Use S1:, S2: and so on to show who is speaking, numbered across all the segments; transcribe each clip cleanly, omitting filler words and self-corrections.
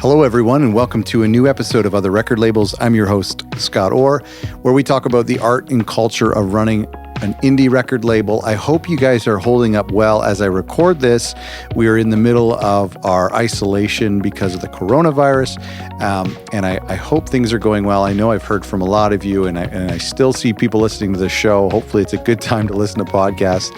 S1: Hello, everyone, and welcome to a new episode of Other Record Labels. I'm your host, Scott Orr, where we talk about the art and culture of running an indie record label. I hope you guys are holding up well as I record this. We are in the middle of our isolation because of the coronavirus, and I hope things are going well. I know I've heard from a lot of you, and I still see people listening to the show. Hopefully it's a good time to listen to podcasts.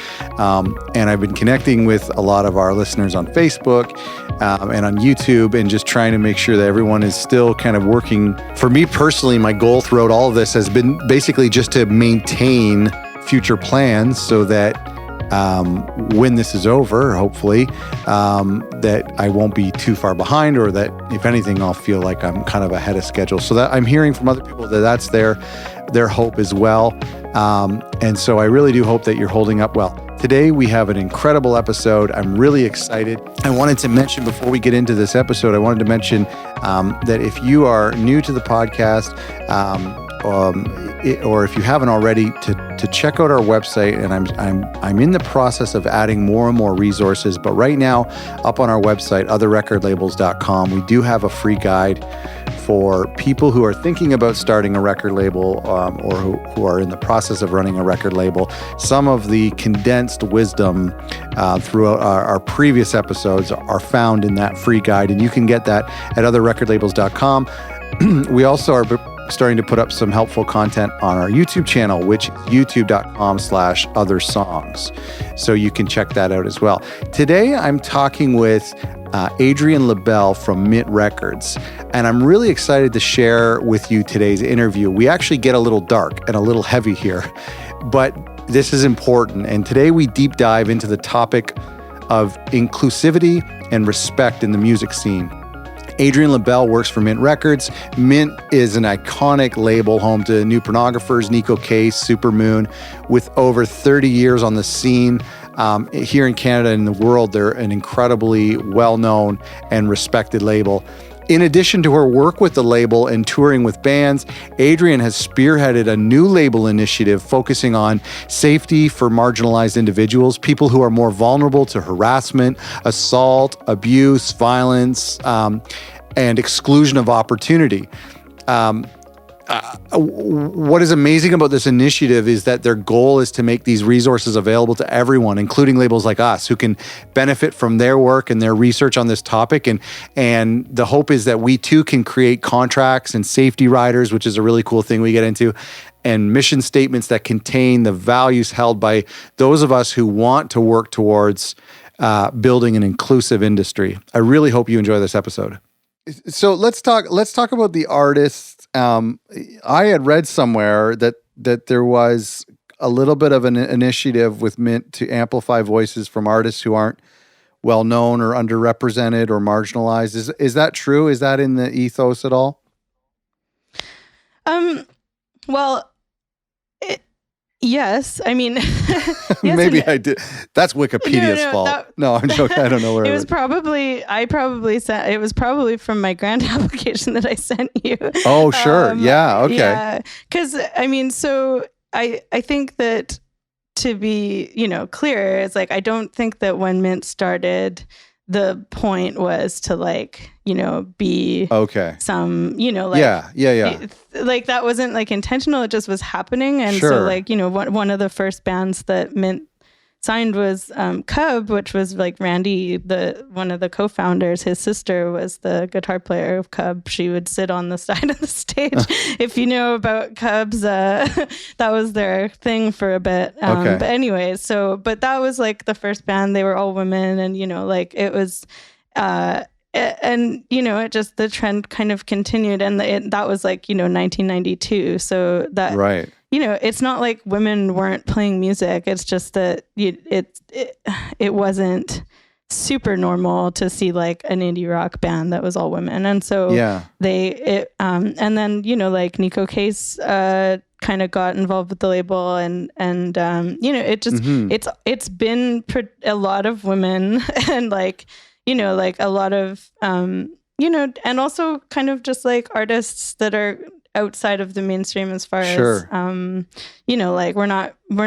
S1: And I've been connecting with a lot of our listeners on Facebook and on YouTube, and just trying to make sure that everyone is still kind of working. For me personally, my goal throughout all of this has been basically just to maintain future plans so that when this is over, hopefully, that I won't be too far behind, or that if anything, I'll feel like I'm kind of ahead of schedule. So that I'm hearing from other people that that's their hope as well. And so I really do hope that you're holding up well. Today, we have an incredible episode. I'm really excited. I wanted to mention before we get into this episode, I wanted to mention that if you are new to the podcast, or if you haven't already, to check out our website. And I'm in the process of adding more and more resources. But right now, up on our website, otherrecordlabels.com, we do have a free guide for people who are thinking about starting a record label, or who are in the process of running a record label. Some of the condensed wisdom throughout our previous episodes are found in that free guide, and you can get that at otherrecordlabels.com. We also are starting to put up some helpful content on our YouTube channel, which is youtube.com/othersongs. So you can check that out as well. Today, I'm talking with Adrian LaBelle from Mint Records, and I'm really excited to share with you today's interview. We actually get a little dark and a little heavy here, but this is important. And today we deep dive into the topic of inclusivity and respect in the music scene. Adrian LaBelle works for Mint Records. Mint is an iconic label home to new Pornographers, Neko, Supermoon. With over 30 years on the scene here in Canada and the world, they're an incredibly well-known and respected label. In addition to her work with the label and touring with bands, Adrian has spearheaded a new label initiative focusing on safety for marginalized individuals, people who are more vulnerable to harassment, assault, abuse, violence, and exclusion of opportunity. What is amazing about this initiative is that their goal is to make these resources available to everyone, including labels like us, who can benefit from their work and their research on this topic. And the hope is that we too can create contracts and safety riders, which is a really cool thing we get into, and mission statements that contain the values held by those of us who want to work towards building an inclusive industry. I really hope you enjoy this episode. So let's talk about the artists. I had read somewhere that there was a little bit of an initiative with Mint to amplify voices from artists who aren't well known or underrepresented or marginalized. Is that true? Is that in the ethos at all?
S2: Well, yes. I mean, yes.
S1: Maybe I did. That's Wikipedia's fault. I'm joking. I don't know where
S2: it was. It was probably from my grant application that I sent you.
S1: Oh, sure. Yeah. Okay.
S2: Yeah. Because I mean, so I think that, to be, clear, it's like, I don't think that when Mint started, the point was to be some, like that wasn't like intentional. It just was happening. And
S1: sure.
S2: So one of the first bands that Mint signed was Cub, which was like Randy, one of the co-founders. His sister was the guitar player of Cub. She would sit on the side of the stage. If you know about Cubs, that was their thing for a bit. But anyway, but that was like the first band. They were all women, and it was and it just, the trend kind of continued, and that was 1992. So that
S1: right.
S2: It's not like women weren't playing music. It's just that it wasn't super normal to see like an indie rock band that was all women. And so and then Neko Case kind of got involved with the label, and it just it's been a lot of women and a lot of and also kind of just like artists that are outside of the mainstream as far as we're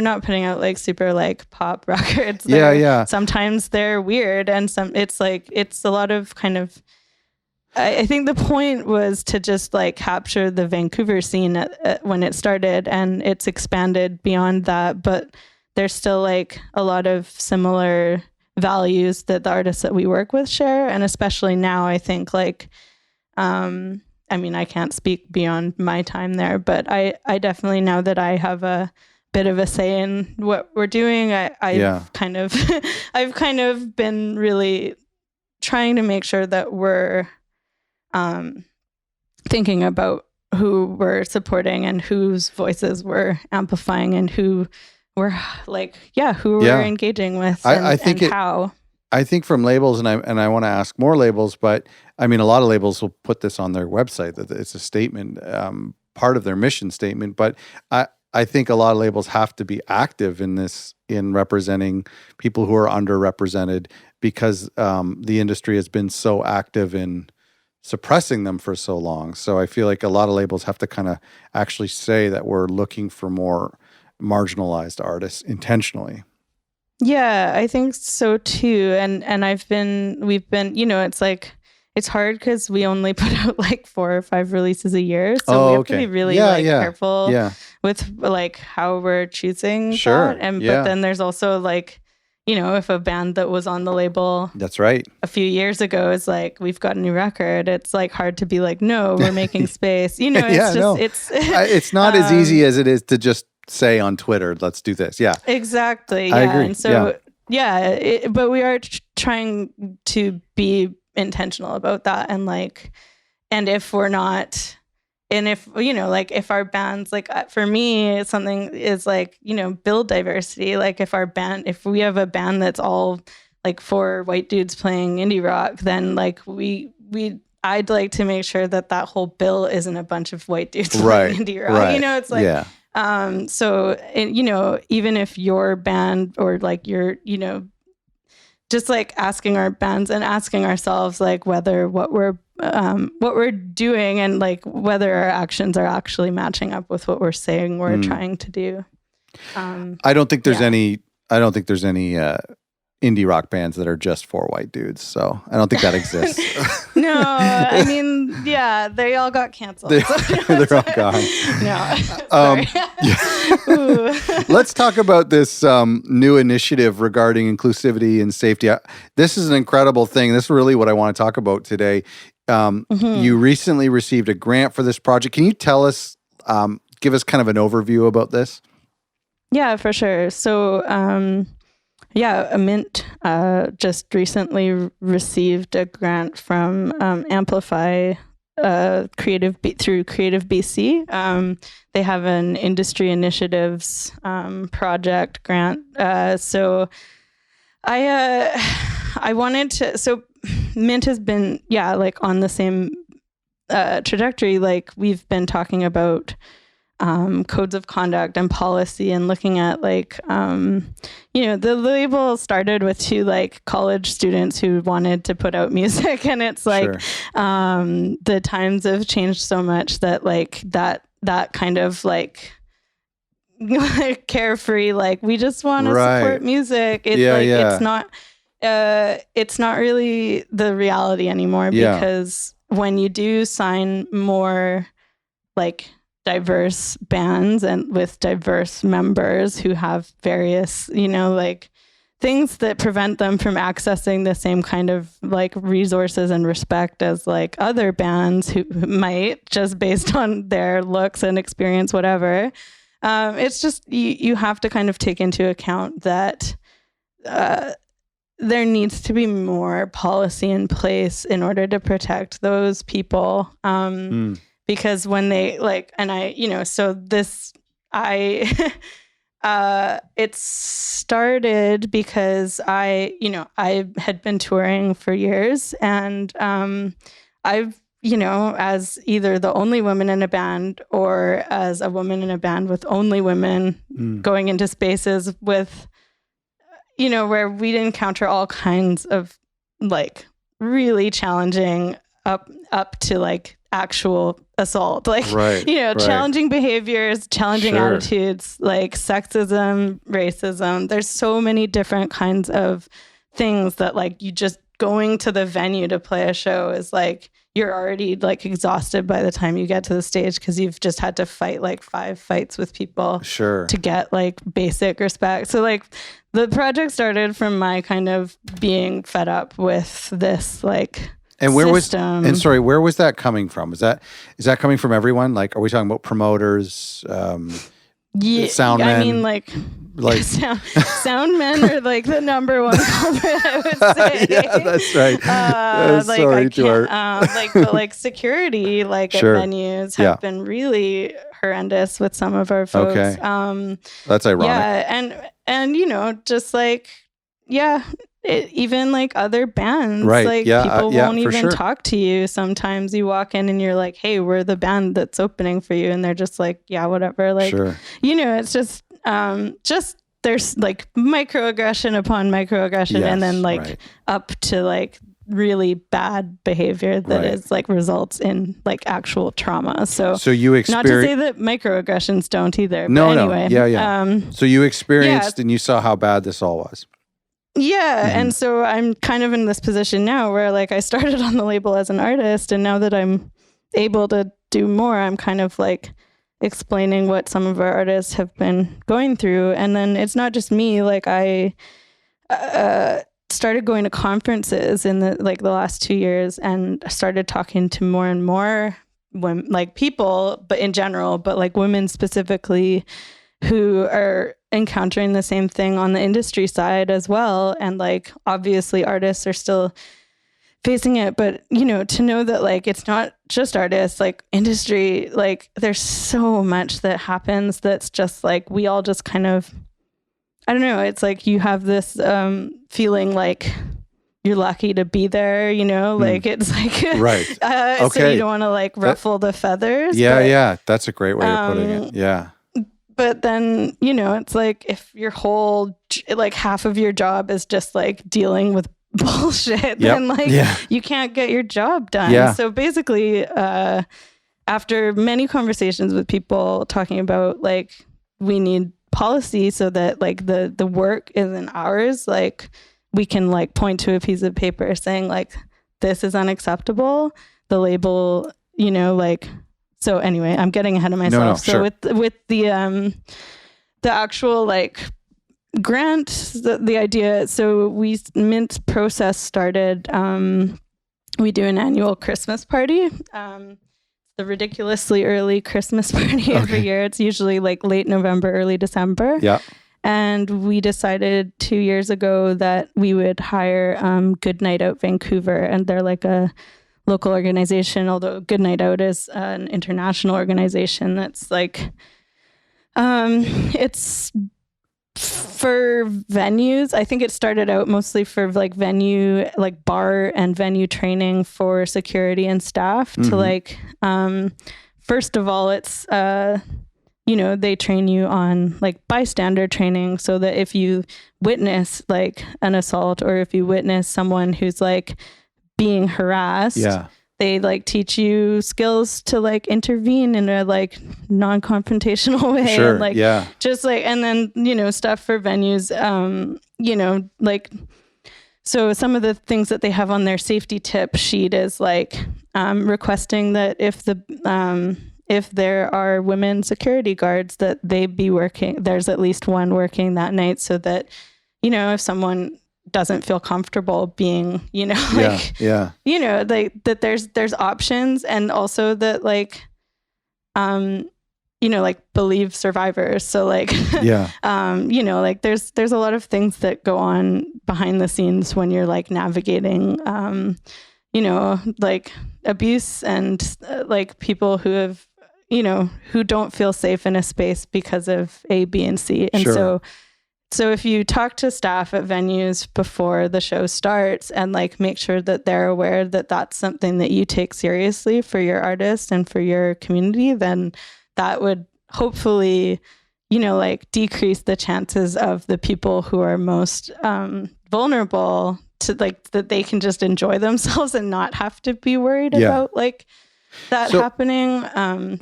S2: not putting out like super like pop records. Sometimes they're weird, and it's a lot of kind of I think the point was to just like capture the Vancouver scene when it started, and it's expanded beyond that, but there's still like a lot of similar values that the artists that we work with share. And especially now, I think like, I mean, I can't speak beyond my time there, but I definitely, now that I have a bit of a say in what we're doing, I've kind of been really trying to make sure that we're thinking about who we're supporting and whose voices we're amplifying and who we're we're engaging with and how.
S1: I think from labels, and I want to ask more labels, but I mean, a lot of labels will put this on their website that it's a statement, part of their mission statement. But I think a lot of labels have to be active in this, in representing people who are underrepresented, because the industry has been so active in suppressing them for so long. So I feel like a lot of labels have to kind of actually say that we're looking for more marginalized artists intentionally.
S2: Yeah, I think so too. And we've been, you know, it's like, it's hard because we only put out like 4 or 5 releases a year. So we have to be really careful with like how we're choosing that. And but then there's also like, you know, if a band that was on the label
S1: that's right
S2: a few years ago is like, we've got a new record, it's like hard to be like, no, we're making space. You know,
S1: it's not as easy as it is to just say on Twitter, let's do this. Yeah,
S2: exactly.
S1: I agree.
S2: And so but we are trying to be intentional about that, and like, and if we're not, and if, you know, like if our bands, like for me, something is like, you know, build diversity. Like if we have a band that's all like 4 white dudes playing indie rock, then like I'd like to make sure that whole bill isn't a bunch of white dudes playing indie rock. Right. You know, it's like, so, you know, even if your band or like your, you know, just like asking our bands and asking ourselves like whether what we're doing and like whether our actions are actually matching up with what we're saying we're trying to do.
S1: I don't think there's any indie rock bands that are just 4 white dudes. So I don't think that exists.
S2: No, I mean, yeah, they all got canceled.
S1: They're all gone.
S2: No.
S1: Let's talk about this new initiative regarding inclusivity and safety. This is an incredible thing. This is really what I want to talk about today. You recently received a grant for this project. Can you tell us, give us kind of an overview about this?
S2: Yeah, for sure. So, Mint just recently received a grant from Amplify through Creative BC. They have an industry initiatives project grant. So I wanted to. So Mint has been like on the same trajectory. Like we've been talking about codes of conduct and policy, and looking at like, you know, the label started with 2 like college students who wanted to put out music, and it's like, the times have changed so much that like that kind of like carefree, like we just want to support music. It's it's not really the reality anymore, because when you do sign more like diverse bands and with diverse members who have various, you know, like things that prevent them from accessing the same kind of like resources and respect as like other bands who might, just based on their looks and experience, whatever. It's just, you have to kind of take into account that there needs to be more policy in place in order to protect those people. Because when they like, and I, you know, so this, it started because I had been touring for years, and I've, you know, as either the only woman in a band or as a woman in a band with only women going into spaces with, you know, where we'd encounter all kinds of like really challenging up to like actual assault, like, you know, challenging behaviors, challenging attitudes, like sexism, racism. There's so many different kinds of things that like you just going to the venue to play a show is like, you're already like exhausted by the time you get to the stage because you've just had to fight like 5 fights with people to get like basic respect. So like the project started from my kind of being fed up with this like system.
S1: Where was that coming from? Is that coming from everyone? Like, are we talking about promoters, sound men?
S2: I mean, like sound men are like the number one culprit, I would say.
S1: Yeah, that's right.
S2: Like sorry, but like security, like at venues have been really horrendous with some of our folks.
S1: Okay. That's ironic.
S2: Yeah, and you know, just like even like other bands,
S1: right?
S2: Like people won't even talk to you. Sometimes you walk in and you're like, "Hey, we're the band that's opening for you," and they're just like, "Yeah, whatever." Like, you know, it's just there's like microaggression upon microaggression, and then like up to like really bad behavior that is like results in like actual trauma. So you experienced, not to say that microaggressions don't either.
S1: No,
S2: but anyway,
S1: so you experienced and you saw how bad this all was.
S2: Yeah. And so I'm kind of in this position now where like I started on the label as an artist, and now that I'm able to do more, I'm kind of like explaining what some of our artists have been going through. And then it's not just me, like I started going to conferences in the last 2 years and started talking to more and more women, like people, but in general, but like women specifically who are encountering the same thing on the industry side as well. And like, obviously artists are still facing it, but you know, to know that like, it's not just artists, like industry, like there's so much that happens that's just like, we all just kind of, I don't know, it's like you have this feeling like you're lucky to be there, you know, like it's like,
S1: right.
S2: So you don't want to like ruffle the feathers.
S1: Yeah. That's a great way of putting it. Yeah.
S2: But then, you know, it's like if your whole, like half of your job is just like dealing with bullshit, then like you can't get your job done. Yeah. So basically, after many conversations with people talking about like, we need policy so that like the work isn't ours, like we can like point to a piece of paper saying like, this is unacceptable. The label, you know, like, so anyway, I'm getting ahead of myself. With the actual like grant, the idea, so Mint process started, we do an annual Christmas party, the ridiculously early Christmas party every year. It's usually like late November, early December. Yeah. And we decided 2 years ago that we would hire Good Night Out Vancouver, and they're like a local organization, although Good Night Out is an international organization that's like, it's for venues. I think it started out mostly for like venue, like bar and venue training for security and staff to like, first of all, it's, you know, they train you on like bystander training so that if you witness like an assault or if you witness someone who's like being harassed, they like teach you skills to like intervene in a like non-confrontational way.
S1: Sure.
S2: And, like, just like, and then, you know, stuff for venues, you know, like, so some of the things that they have on their safety tip sheet is like requesting that if there are women security guards, that they be working, there's at least one working that night, so that, you know, if someone doesn't feel comfortable being, you know, like, you know, like that there's options, and also that like, you know, like believe survivors. So like, you know, like there's a lot of things that go on behind the scenes when you're like navigating, you know, like abuse and like people who have, you know, who don't feel safe in a space because of A, B, and C. And so if you talk to staff at venues before the show starts and like make sure that they're aware that that's something that you take seriously for your artist and for your community, then that would hopefully, you know, like decrease the chances of the people who are most vulnerable to like that they can just enjoy themselves and not have to be worried about like that happening.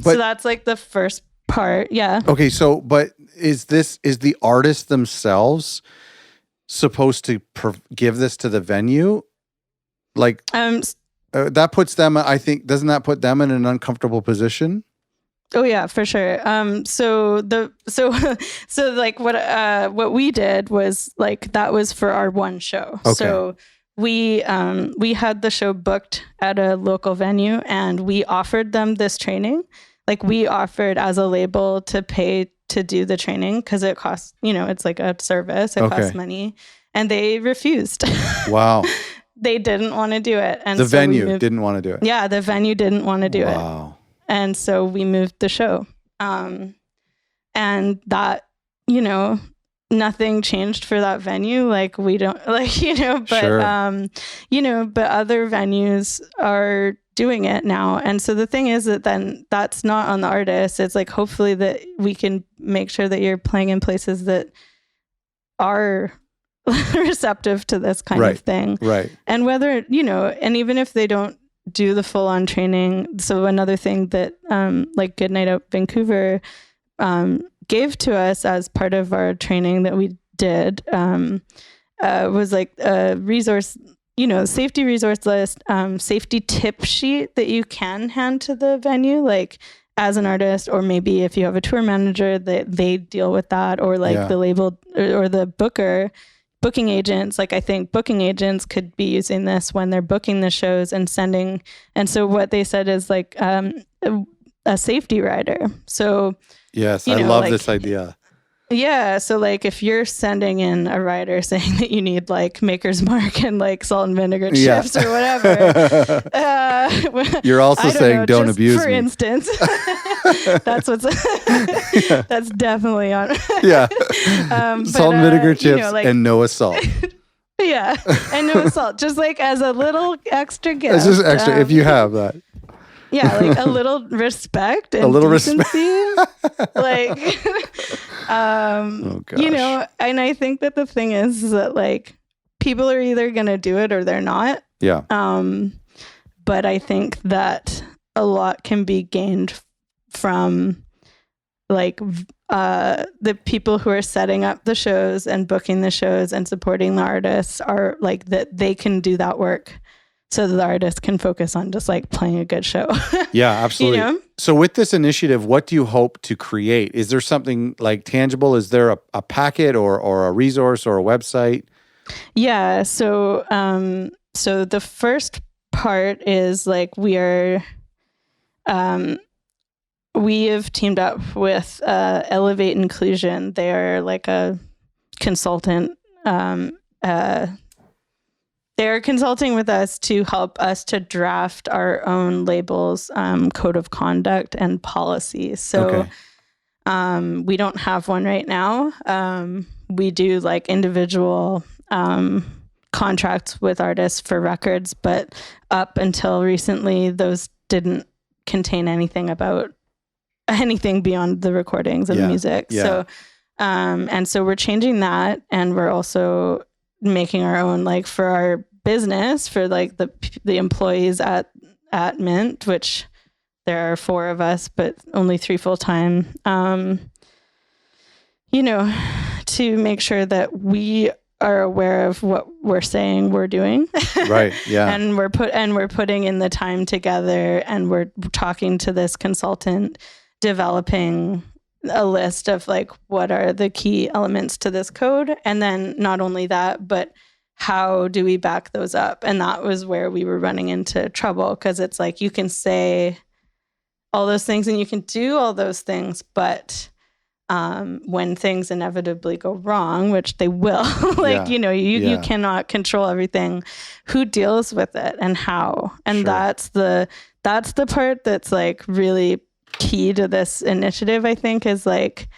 S2: So that's like the first part. Yeah.
S1: Okay. So, but is the artist themselves supposed to give this to the venue, Like that puts them, I think, doesn't that put them in an uncomfortable position?
S2: Oh yeah, for sure. So like what we did was like, that was for our one show. Okay. So we had the show booked at a local venue, and we offered them this training. Like, we offered as a label to pay to do the training, because it costs, it's like a service. It costs money, and they refused. Wow. They didn't want to do it. And
S1: the venue didn't want to do it.
S2: Yeah, the venue didn't want to do it.
S1: Wow.
S2: And so we moved the show. And that, nothing changed for that venue. Like, we don't but, sure. But other venues are doing it now. And so the thing is that then that's not on the artist. It's like, hopefully that we can make sure that you're playing in places that are receptive to this kind of thing. Right. And whether, and even if they don't do the full on training. So another thing that like Good Night Out Vancouver gave to us as part of our training that we did was like a resource, safety resource list, safety tip sheet that you can hand to the venue, like as an artist, or maybe if you have a tour manager that they deal with that, or like the label or the booking agents. Like, I think booking agents could be using this when they're booking the shows and sending. And so what they said is like a safety rider. So
S1: yes, I love this idea.
S2: Yeah. So like, if you're sending in a rider saying that you need like Maker's Mark and like salt and vinegar chips or whatever,
S1: you're also saying don't abuse me.
S2: For instance, that's that's definitely on.
S1: Yeah. Salt and vinegar chips and no assault.
S2: Yeah. And no assault. Just like as a little extra gift.
S1: It's just extra if you have that.
S2: Yeah, like a little respect and
S1: a little
S2: decency. Like, oh gosh. And I think that the thing is that like, people are either going to do it or they're not.
S1: Yeah.
S2: But I think that a lot can be gained from like the people who are setting up the shows and booking the shows and supporting the artists are like, that they can do that work, so that the artist can focus on just like playing a good show.
S1: Yeah, absolutely. So with this initiative, what do you hope to create? Is there something like tangible? Is there a packet or a resource or a website?
S2: Yeah. So, so the first part is like, we have teamed up with Elevate Inclusion. They're like a consultant, they're consulting with us to help us to draft our own labels, code of conduct and policies. So we don't have one right now. We do like individual contracts with artists for records, but up until recently, those didn't contain anything about anything beyond the recordings and the music. Yeah. So, and so we're changing that, and we're also making our own, like for our business, for like the employees at Mint, which there are 4 of us, but only 3 full-time, to make sure that we are aware of what we're saying we're doing. Right. Yeah. and we're putting in the time together, and we're talking to this consultant, developing a list of like, what are the key elements to this code? And then not only that, but how do we back those up? And that was where we were running into trouble, because it's like, you can say all those things and you can do all those things, but when things inevitably go wrong, which they will, you cannot control everything, who deals with it and how? And that's the part that's like really key to this initiative, I think, is like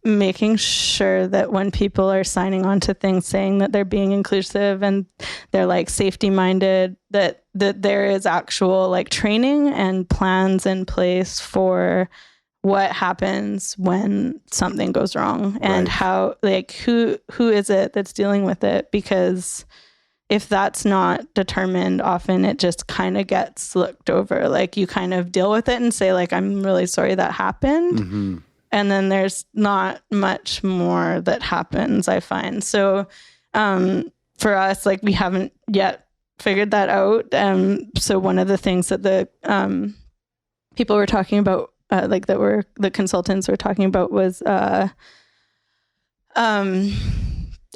S2: making sure that when people are signing on to things saying that they're being inclusive and they're like safety minded, that there is actual like training and plans in place for what happens when something goes wrong, and how, like, who is it that's dealing with it? Because if that's not determined, often it just kind of gets looked over. Like, you kind of deal with it and say like, I'm really sorry that happened. Mm-hmm. And then there's not much more that happens, I find. So for us, like, we haven't yet figured that out. So one of the things that the people were talking about, like that were the consultants were talking about, was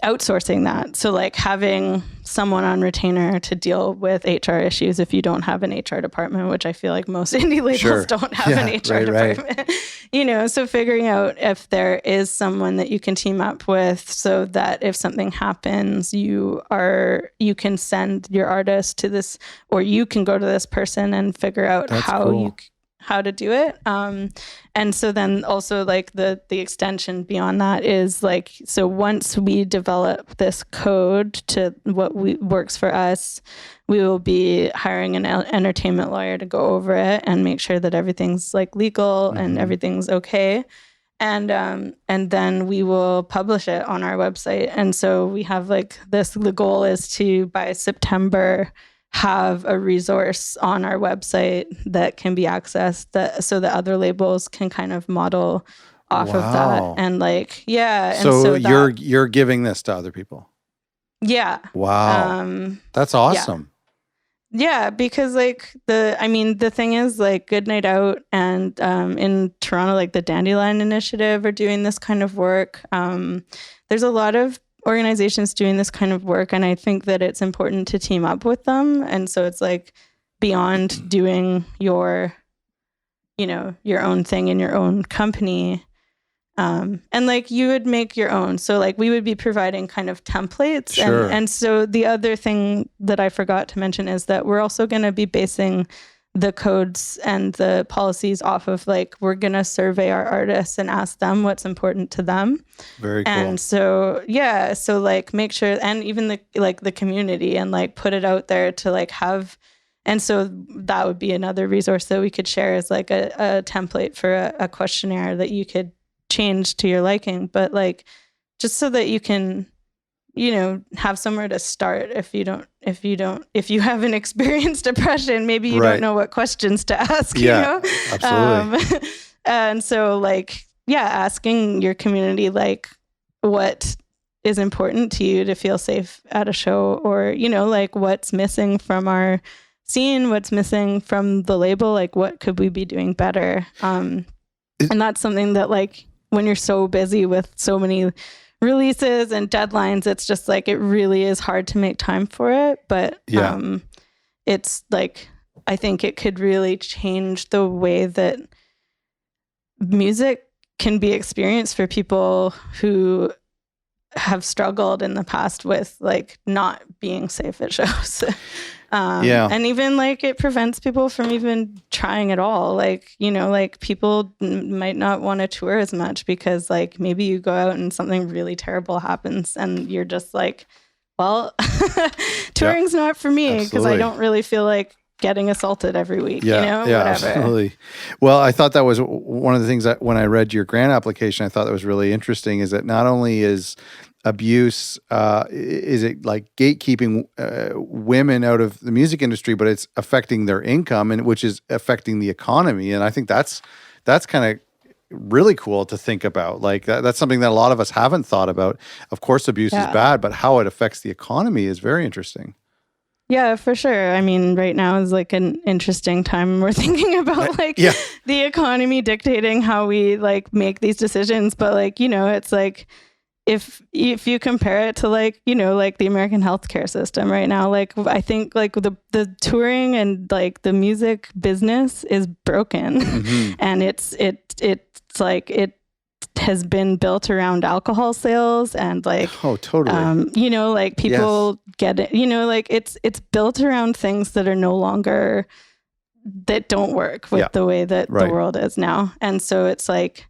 S2: outsourcing that. So like having someone on retainer to deal with HR issues if you don't have an HR department, which I feel like most indie labels don't have an HR department. You know, so figuring out if there is someone that you can team up with so that if something happens, you can send your artist to this, or you can go to this person and figure out how to do it. And so then also like the extension beyond that is like, so once we develop this code to what works for us, we will be hiring an entertainment lawyer to go over it and make sure that everything's like legal and everything's okay. And then we will publish it on our website. And so we have like the goal is to, by September, have a resource on our website that can be accessed so that other labels can kind of model off of that. And like, yeah.
S1: So you're giving this to other people. Yeah. Wow. That's awesome.
S2: Yeah, because like the thing is like Good Night Out and in Toronto, like the Dandelion Initiative are doing this kind of work. There's a lot of organizations doing this kind of work, and I think that it's important to team up with them. And so it's like beyond doing your own thing in your own company, and like you would make your own. So like we would be providing kind of templates. And so the other thing that I forgot to mention is that we're also going to be basing the codes and the policies off of like, we're going to survey our artists and ask them what's important to them.
S1: Very cool.
S2: And so, yeah, so like make sure, and even the community, and like put it out there to like have, and so that would be another resource that we could share as like a template for a questionnaire that you could change to your liking, but like, just so that you can, have somewhere to start if you haven't experienced depression, maybe you don't know what questions to ask,
S1: absolutely.
S2: And so like, asking your community, like what is important to you to feel safe at a show, or, like what's missing from our scene, what's missing from the label, like what could we be doing better? And that's something that like, when you're so busy with so many releases and deadlines, it's just like, it really is hard to make time for it. But it's like, I think it could really change the way that music can be experienced for people who have struggled in the past with like not being safe at shows. And even like it prevents people from even trying at all. Like, like people might not want to tour as much because like maybe you go out and something really terrible happens and you're just like, well, touring's not for me because I don't really feel like getting assaulted every week, whatever.
S1: Absolutely. Well, I thought that was one of the things that when I read your grant application, I thought that was really interesting, is that not only is abuse, is it like gatekeeping women out of the music industry, but it's affecting their income, and which is affecting the economy. And I think that's kind of really cool to think about. Like that's something that a lot of us haven't thought about. Of course, abuse is bad, but how it affects the economy is very interesting.
S2: Yeah, for sure. I mean, right now is like an interesting time. We're thinking about like the economy dictating how we like make these decisions. But like, it's like, if you compare it to like, like the American healthcare system right now, like I think like the touring and like the music business is broken, and it's like it has been built around alcohol sales and like like people get it, like it's built around things that are no longer, that don't work with the way that the world is now. And so it's like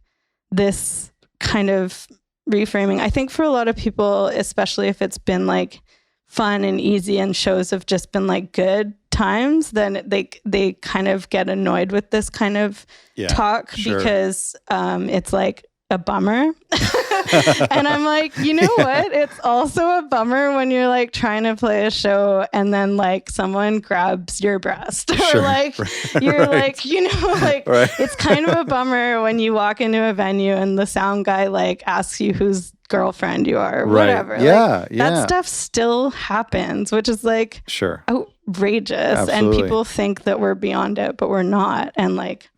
S2: this kind of reframing, I think, for a lot of people, especially if it's been like fun and easy and shows have just been like good times, then they kind of get annoyed with this kind of talk because it's like a bummer. And I'm like, you know what? It's also a bummer when you're like trying to play a show and then like someone grabs your breast or like you're like, you know, like it's kind of a bummer when you walk into a venue and the sound guy like asks you whose girlfriend you are or whatever.
S1: Yeah,
S2: like, that stuff still happens, which is like outrageous. Absolutely. And people think that we're beyond it, but we're not. And like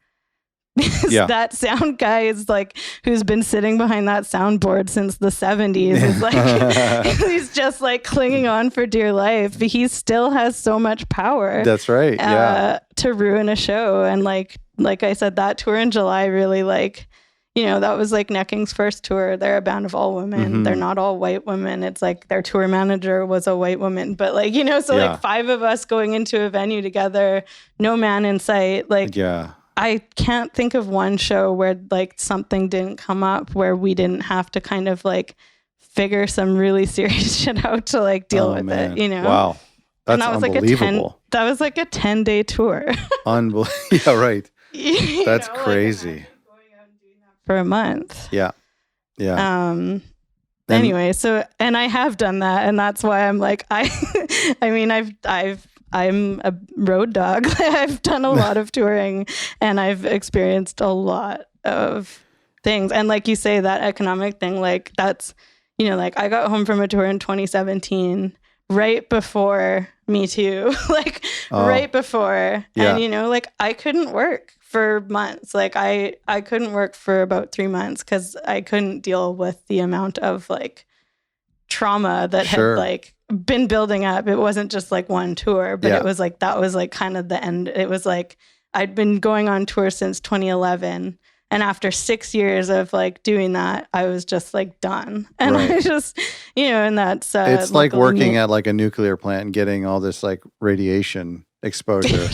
S2: that sound guy is like who's been sitting behind that soundboard since the 70s is like he's just like clinging on for dear life, but he still has so much power.
S1: That's right.
S2: To ruin a show. And like I said, that tour in July really like, you know, that was like Necking's first tour. They're a band of all women. They're not all white women. It's like their tour manager was a white woman, but like, you know, so like 5 of us going into a venue together, no man in sight. Like, I can't think of one show where like something didn't come up where we didn't have to kind of like figure some really serious shit out to like deal with it, you know?
S1: Wow. That's unbelievable.
S2: That was like a 10-day tour.
S1: Unbelievable. Yeah, right. That's crazy.
S2: Like, for a month.
S1: Yeah.
S2: Anyway, so and I have done that, and that's why I'm like I'm a road dog. I've done a lot of touring, and I've experienced a lot of things. And like you say, that economic thing, like that's, you know, like I got home from a tour in 2017, right before Me Too, like right before, and you know, like I couldn't work for months. Like I couldn't work for about 3 months because I couldn't deal with the amount of like trauma that had like been building up. It wasn't just like one tour, but it was like, that was like kind of the end. It was like, I'd been going on tour since 2011. And after 6 years of like doing that, I was just like done. And I just, you know, and that's,
S1: it's like working at like a nuclear plant and getting all this like radiation exposure.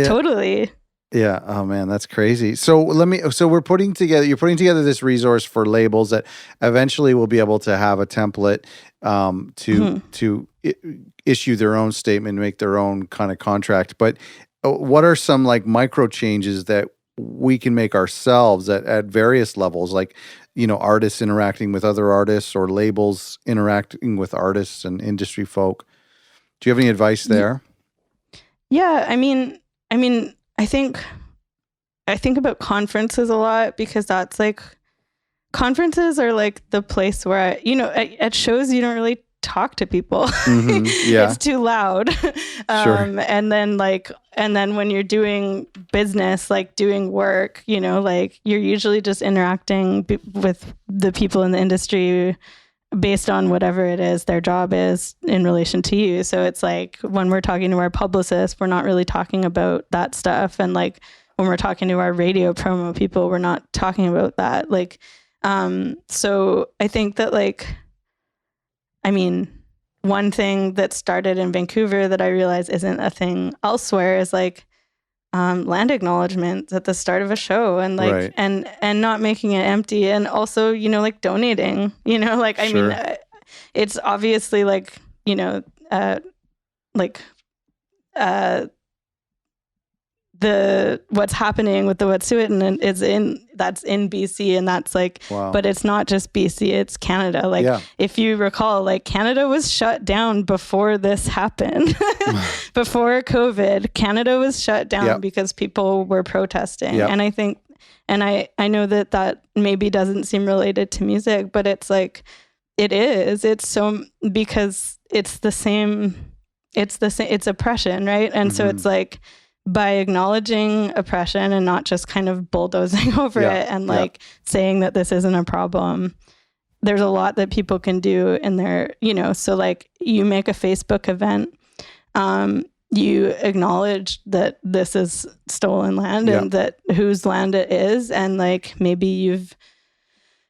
S2: Totally.
S1: Yeah. Oh man, that's crazy. So you're putting together this resource for labels that eventually will be able to have a template to issue their own statement, make their own kind of contract. But what are some like micro changes that we can make ourselves at various levels? Like, you know, artists interacting with other artists or labels interacting with artists and industry folk. Do you have any advice there?
S2: Yeah. I mean, I think about conferences a lot because that's like, conferences are like the place where at shows you don't really talk to people. It's too loud. And then when you're doing business, like doing work, you know, like you're usually just interacting with the people in the industry based on whatever it is their job is in relation to you. So it's like when we're talking to our publicist, we're not really talking about that stuff. And like when we're talking to our radio promo people, we're not talking about that. Like, so I think that like, I mean, one thing that started in Vancouver that I realize isn't a thing elsewhere is like land acknowledgements at the start of a show and like and not making it empty, and also, you know, like donating, you know, like I mean it's obviously like, you know, the what's happening with the Wet'suwet'en is that's in BC, and that's like, but it's not just BC, it's Canada. Like if you recall, like Canada was shut down before this happened. Before COVID, Canada was shut down because people were protesting. And I think, and I know that maybe doesn't seem related to music, but it's like, it's so, because it's oppression, right? And so it's like, by acknowledging oppression and not just kind of bulldozing over it and like saying that this isn't a problem, there's a lot that people can do in their, you know, so like you make a Facebook event, you acknowledge that this is stolen land and that whose land it is. And like, maybe you've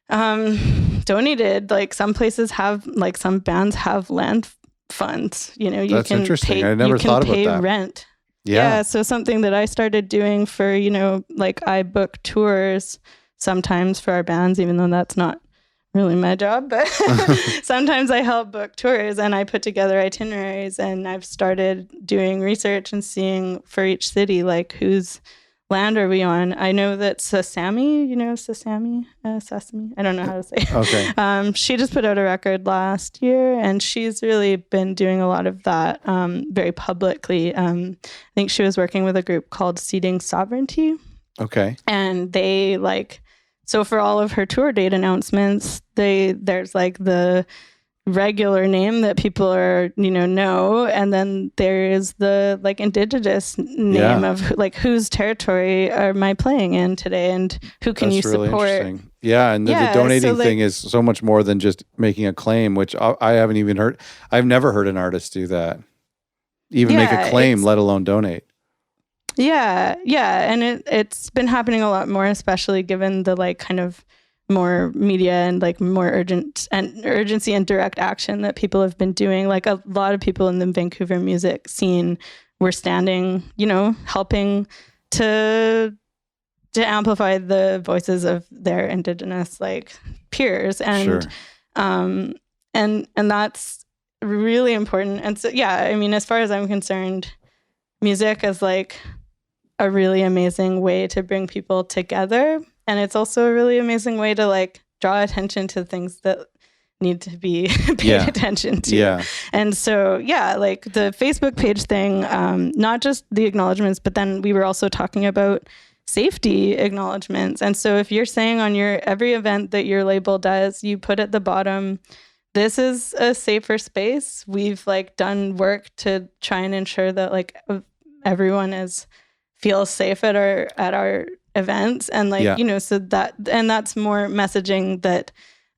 S2: donated, like some places have, like some bands have land funds, you know,
S1: That's interesting. I never thought about that.
S2: Rent. Yeah. So something that I started doing for, you know, like I book tours sometimes for our bands, even though that's not really my job, but sometimes I help book tours and I put together itineraries, and I've started doing research and seeing for each city, like whose land are we on? I know that Sesame, Sesame? I don't know how to say it.
S1: Okay.
S2: She just put out a record last year, and she's really been doing a lot of that very publicly. I think she was working with a group called Seeding Sovereignty.
S1: Okay.
S2: And they so for all of her tour date announcements, there's like the regular name that people are know, and then there is the like indigenous name of like whose territory am I playing in today, and who can you
S1: really
S2: support.
S1: Interesting. Yeah, and the donating thing is so much more than just making a claim, which I haven't even heard. I've never heard an artist do that, even make a claim, let alone donate.
S2: Yeah, and it's been happening a lot more, especially given the like kind of more media and like more urgency and direct action that people have been doing. Like a lot of people in the Vancouver music scene were standing, helping to amplify the voices of their indigenous like peers, and and that's really important. And so I mean, as far as I'm concerned, music is like a really amazing way to bring people together. And it's also a really amazing way to like draw attention to things that need to be paid attention to. Yeah. And so, like the Facebook page thing, not just the acknowledgements, but then we were also talking about safety acknowledgements. And so if you're saying on every event that your label does, you put at the bottom, this is a safer space. We've like done work to try and ensure that like everyone feels safe at our events, and like so that's more messaging that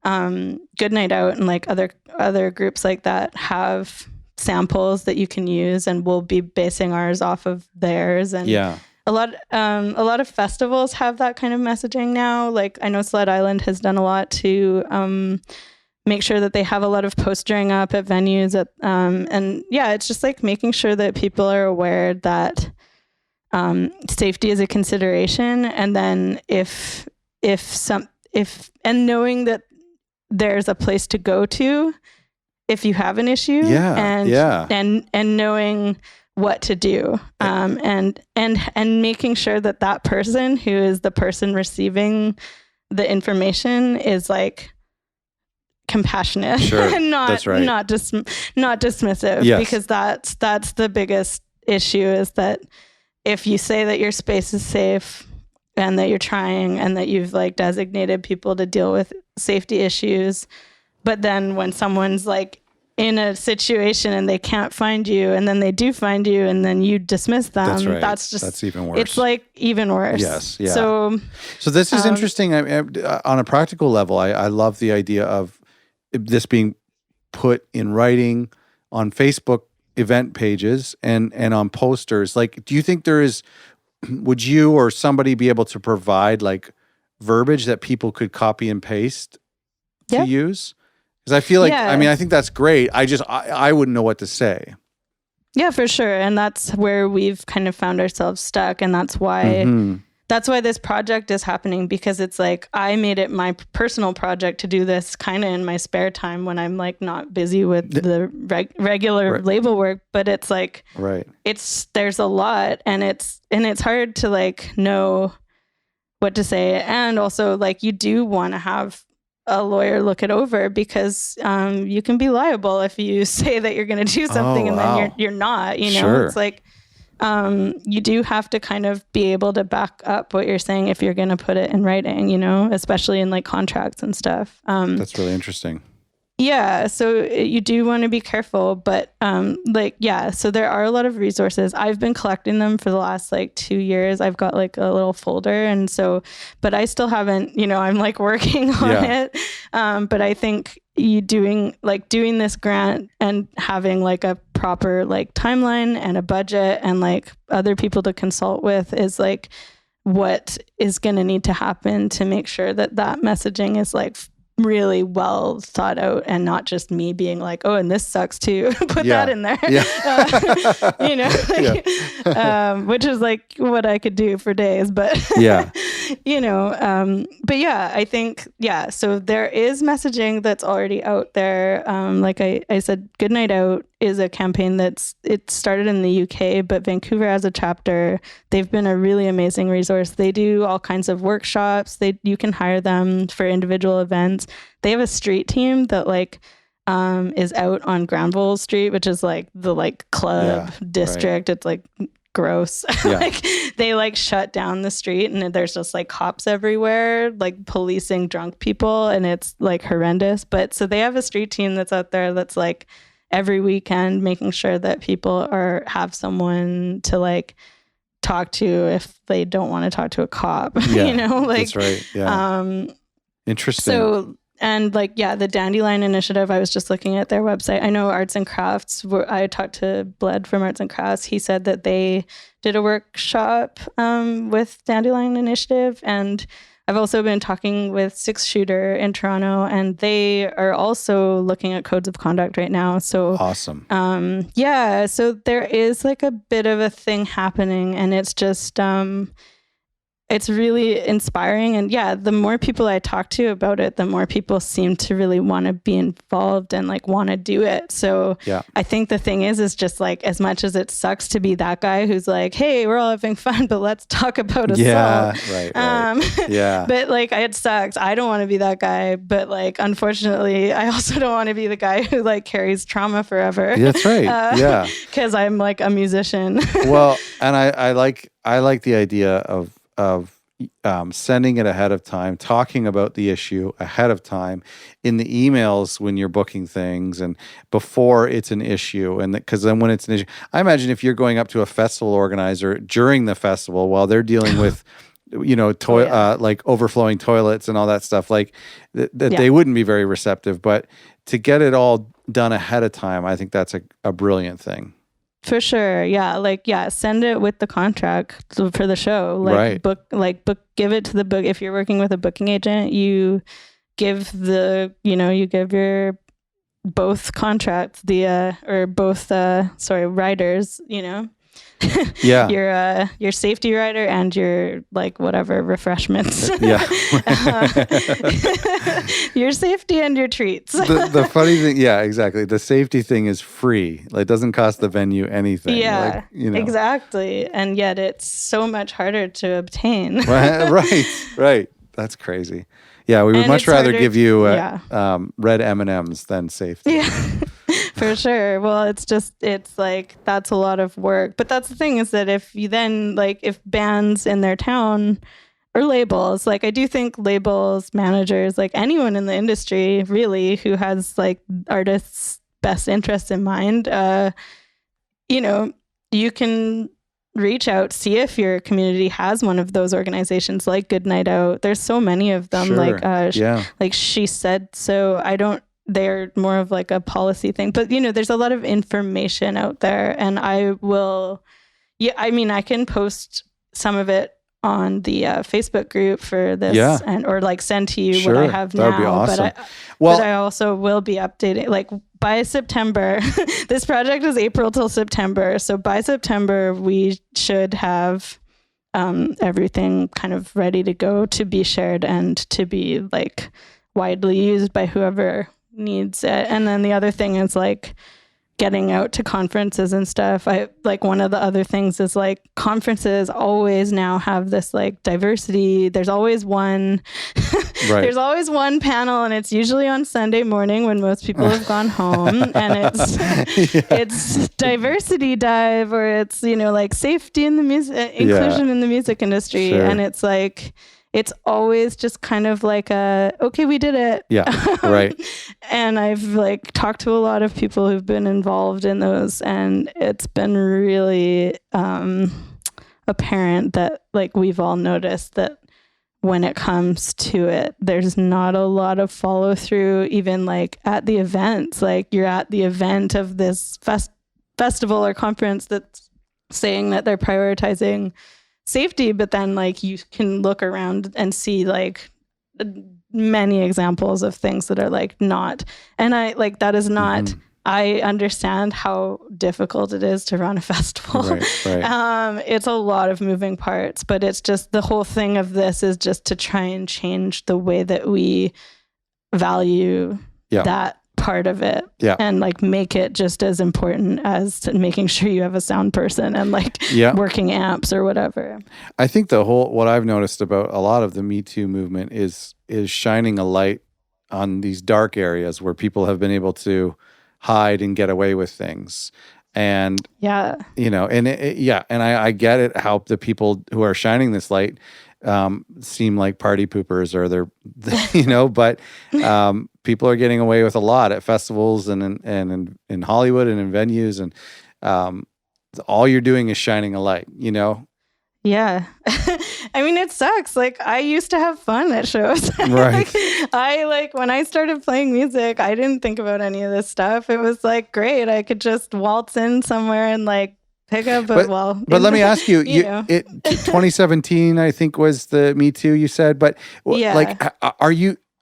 S2: Good Night Out and like other groups like that have samples that you can use, and we'll be basing ours off of theirs. And a lot of festivals have that kind of messaging now. Like I know Sled Island has done a lot to make sure that they have a lot of postering up at venues and it's just like making sure that people are aware that safety is a consideration, and then if knowing that there's a place to go to if you have an issue, and knowing what to do, and making sure that person who is the person receiving the information is like compassionate and not dismissive, because that's the biggest issue, is that if you say that your space is safe and that you're trying and that you've like designated people to deal with safety issues, but then when someone's like in a situation and they can't find you, and then they do find you, and then you dismiss them, that's even worse. It's like even worse.
S1: Yes. Yeah. So this is interesting. On a practical level, I love the idea of this being put in writing on Facebook event pages and on posters. Like, do you think would you or somebody be able to provide like verbiage that people could copy and paste to use? Because I feel like, I mean, I think that's great. I wouldn't know what to say.
S2: Yeah, for sure. And that's where we've kind of found ourselves stuck. And that's why this project is happening, because it's like, I made it my personal project to do this kind of in my spare time when I'm like not busy with the regular label work. But it's like, there's a lot, and it's hard to like know what to say. And also like, you do want to have a lawyer look it over, because you can be liable if you say that you're going to do something and then you're not, It's like, you do have to kind of be able to back up what you're saying if you're going to put it in writing, especially in like contracts and stuff.
S1: That's really interesting.
S2: Yeah. So you do want to be careful, but so there are a lot of resources. I've been collecting them for the last like 2 years. I've got like a little folder, and so, but I still haven't, I'm like working on it. But I think doing this grant and having like a proper like timeline and a budget and like other people to consult with is like what is going to need to happen to make sure that messaging is like really well thought out, and not just me being like, oh, and this sucks too. Put that in there. Which is like what I could do for days, but But yeah, I think, so there is messaging that's already out there. Like I said, Good Night Out is a campaign it started in the UK, but Vancouver has a chapter. They've been a really amazing resource. They do all kinds of workshops. You can hire them for individual events. They have a street team that is out on Granville Street, which is like the club district. Right. It's like gross. Yeah. They shut down the street and there's just cops everywhere, policing drunk people, and it's horrendous. But so they have a street team that's out there that's every weekend making sure that people have someone to talk to if they don't want to talk to a cop.
S1: Yeah, that's right. Yeah. Interesting.
S2: So, and the Dandelion Initiative, I was just looking at their website. I know Arts and Crafts, I talked to Bled from Arts and Crafts. He said that they did a workshop with Dandelion Initiative. And I've also been talking with Six Shooter in Toronto, and they are also looking at codes of conduct right now. So
S1: awesome.
S2: So there is a bit of a thing happening, and it's just it's really inspiring. And the more people I talk to about it, the more people seem to really want to be involved and want to do it. So I think the thing is just as much as it sucks to be that guy who's hey, we're all having fun, but let's talk about assault.
S1: Yeah, right. Yeah.
S2: But it sucks. I don't want to be that guy. But unfortunately, I also don't want to be the guy who carries trauma forever.
S1: That's right.
S2: Because I'm a musician.
S1: Well, and I like the idea of sending it ahead of time, talking about the issue ahead of time in the emails when you're booking things and before it's an issue. And because then when it's an issue, I imagine if you're going up to a festival organizer during the festival while they're dealing with, overflowing toilets and all that stuff, they wouldn't be very receptive. But to get it all done ahead of time, I think that's a brilliant thing.
S2: For sure. Yeah. Send it with the contract for the show.
S1: Right.
S2: Give it to the book. If you're working with a booking agent, you give your both contracts, riders, your safety rider and your whatever refreshments. Your safety and your treats.
S1: The funny thing, exactly. The safety thing is free. It doesn't cost the venue anything.
S2: Yeah, exactly. And yet it's so much harder to obtain.
S1: Right. That's crazy. Yeah, we would much rather give you red M&Ms than safety.
S2: Yeah. For sure. Well, it's that's a lot of work. But that's the thing is that if you then if bands in their town or labels, I do think labels, managers, anyone in the industry really who has artists' best interests in mind, you can reach out, see if your community has one of those organizations like Good Night Out. There's so many of them.
S1: Sure.
S2: She said, so they're more of a policy thing, but there's a lot of information out there, and I can post some of it on the Facebook group for this or send to you what I have now. That would be awesome. But I also will be updating by September. This project is April till September. So by September, we should have everything kind of ready to go to be shared and to be widely used by whoever needs it. And then the other thing is getting out to conferences and stuff. One of the other things is conferences always now have this diversity. There's always one there's always one panel, and it's usually on Sunday morning when most people have gone home, and it's diversity dive, or it's safety in the music, inclusion in the music industry. Sure. And it's it's always just kind of okay, we did it.
S1: Yeah, right.
S2: And I've talked to a lot of people who've been involved in those, and it's been really apparent that we've all noticed that when it comes to it, there's not a lot of follow through, even at the events. You're at the event of this festival or conference that's saying that they're prioritizing safety, but then you can look around and see many examples of things that are not, and I that is not I understand how difficult it is to run a festival.
S1: Right.
S2: It's a lot of moving parts, but it's just the whole thing of this is just to try and change the way that we value that part of it, and like make it just as important as making sure you have a sound person and like working amps or whatever.
S1: I think what I've noticed about a lot of the Me Too movement is shining a light on these dark areas where people have been able to hide and get away with things. And you know, and I get it how the people who are shining this light seem like party poopers, or they're you know, but people are getting away with a lot at festivals and in Hollywood and in venues, and all you're doing is shining a light, you know?
S2: Yeah. I mean, it sucks. Like, I used to have fun at shows.
S1: Right.
S2: When I started playing music, I didn't think about any of this stuff. It was like, great. I could just waltz in somewhere and like pick up
S1: But let me ask you, 2017, I think, was the Me Too you said, but like,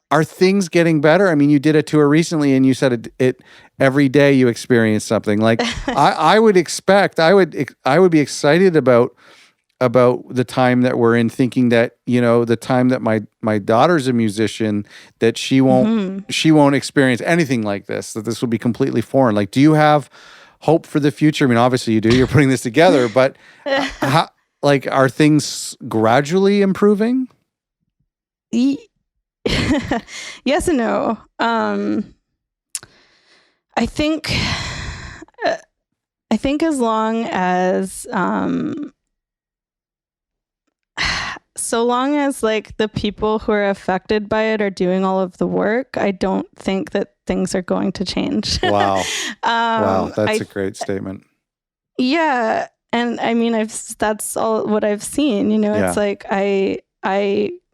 S1: are things getting better? I mean, you did a tour recently and you said it every day you experience something. Like, I would be excited about the time that we're in, thinking that, you know, the time that my daughter's a musician, that she won't experience anything like this, that this will be completely foreign. Like, do you have hope for the future? I mean, obviously you do, you're putting this together, but how, like, are things gradually improving?
S2: Yes and no. I think as long as so long as like the people who are affected by it are doing all of the work, I don't think that things are going to change.
S1: Wow. Wow, that's a great statement.
S2: Yeah, and I mean, that's all what I've seen. You know, it's like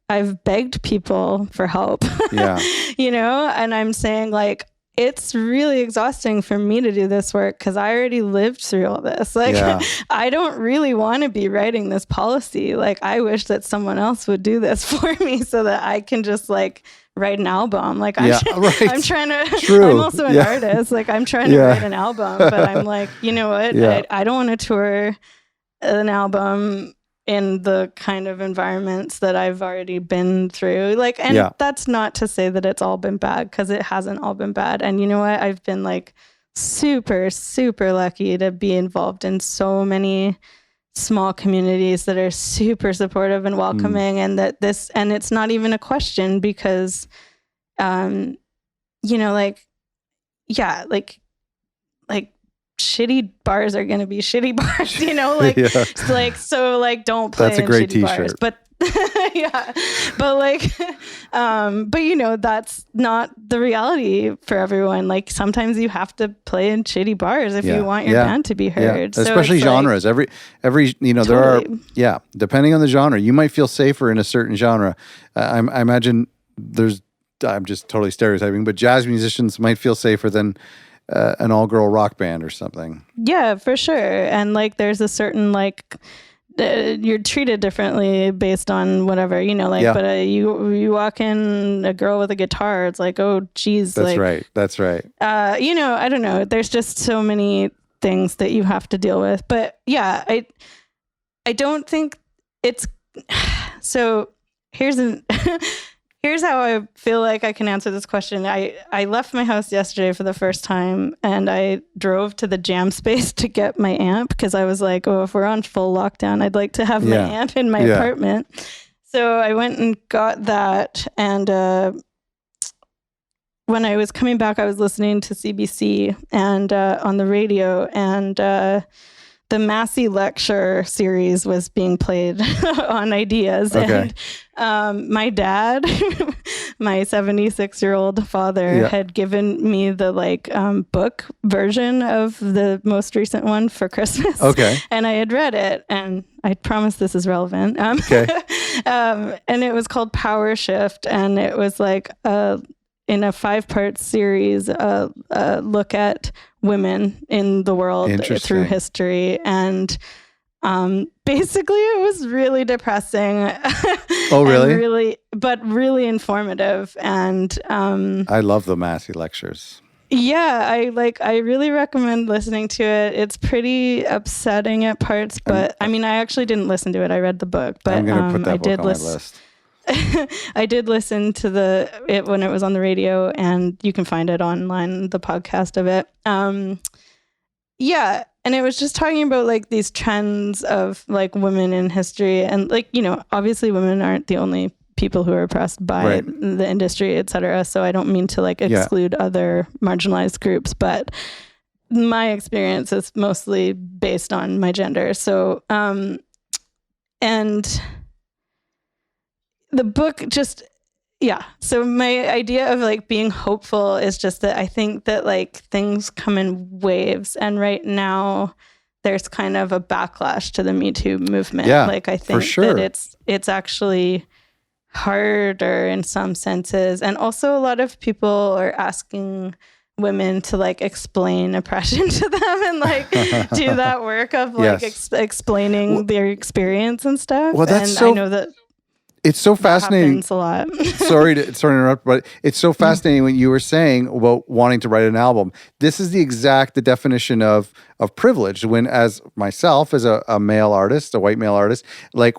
S2: I've begged people for help.
S1: Yeah.
S2: You know, and I'm saying like, it's really exhausting for me to do this work because I already lived through all this. Like, I don't really want to be writing this policy. Like, I wish that someone else would do this for me so that I can just like write an album. Like, I'm trying to,
S1: True.
S2: I'm also an artist. Like, I'm trying to write an album, but I'm like, you know what? I don't want to tour an album in the kind of environments that I've already been through. Like, and that's not to say that it's all been bad, because it hasn't all been bad. And you know what? I've been like super, super lucky to be involved in so many small communities that are super supportive and welcoming, and and it's not even a question, because, you know, like shitty bars are going to be shitty bars, you know, like, like, so like, don't play
S1: That's a great
S2: shitty
S1: t-shirt.
S2: bars. But but like, but you know, that's not the reality for everyone. Like, sometimes you have to play in shitty bars if you want your band to be heard. So
S1: especially genres. Like, every, you know, there are, depending on the genre, you might feel safer in a certain genre. I imagine I'm just totally stereotyping, but jazz musicians might feel safer than an all-girl rock band or something. Yeah,
S2: for sure. And like, there's a certain like, you're treated differently based on whatever, you know, like, but you walk in a girl with a guitar, it's like, oh geez.
S1: That's
S2: like,
S1: That's right.
S2: You know, I don't know. There's just so many things that you have to deal with. But yeah, I don't think it's, so here's how I feel like I can answer this question. I left my house yesterday for the first time, and I drove to the jam space to get my amp, because I was like, oh, if we're on full lockdown, I'd like to have my amp in my apartment. So I went and got that, and when I was coming back, I was listening to CBC and on the radio, and the Massey lecture series was being played on Ideas.
S1: Okay.
S2: And my dad, my 76-year-old father, had given me the like book version of the most recent one for Christmas.
S1: Okay.
S2: And I had read it, and I promise this is relevant.
S1: Okay.
S2: And it was called Power Shift, and it was like in a 5-part series, look at women in the world through history. And basically it was really depressing.
S1: Oh, really?
S2: Really informative. And
S1: I love the Massey lectures.
S2: Yeah, I really recommend listening to it. It's pretty upsetting at parts, but I mean, I actually didn't listen to it. I read the book, but
S1: I'm going to put that book on my list.
S2: I did listen to it when it was on the radio, and you can find it online, the podcast of it. Yeah, and it was just talking about like these trends of like women in history, and like, you know, obviously women aren't the only people who are oppressed by the industry, et cetera. So I don't mean to like exclude other marginalized groups, but my experience is mostly based on my gender. So, and the book just, so my idea of like being hopeful is just that I think that like things come in waves, and right now there's kind of a backlash to the Me Too movement. Like I think that it's actually harder in some senses, and also a lot of people are asking women to like explain oppression to them and like do that work of like explaining their experience and stuff.
S1: Well, that's
S2: and I know that
S1: it's so fascinating.
S2: A lot.
S1: sorry to interrupt, but it's so fascinating when you were saying about wanting to write an album. This is the definition of privilege. When, as myself, as a male artist, a white male artist, like,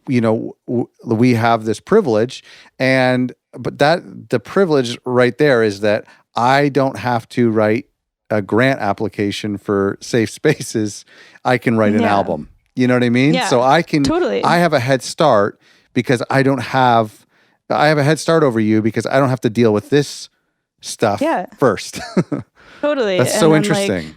S1: you know, we have this privilege, but the privilege right there is that I don't have to write a grant application for safe spaces. I can write an album. You know what I mean?
S2: Yeah,
S1: so I can
S2: totally.
S1: I have a head start because I have a head start over you because I don't have to deal with this stuff first.
S2: Totally.
S1: That's so interesting.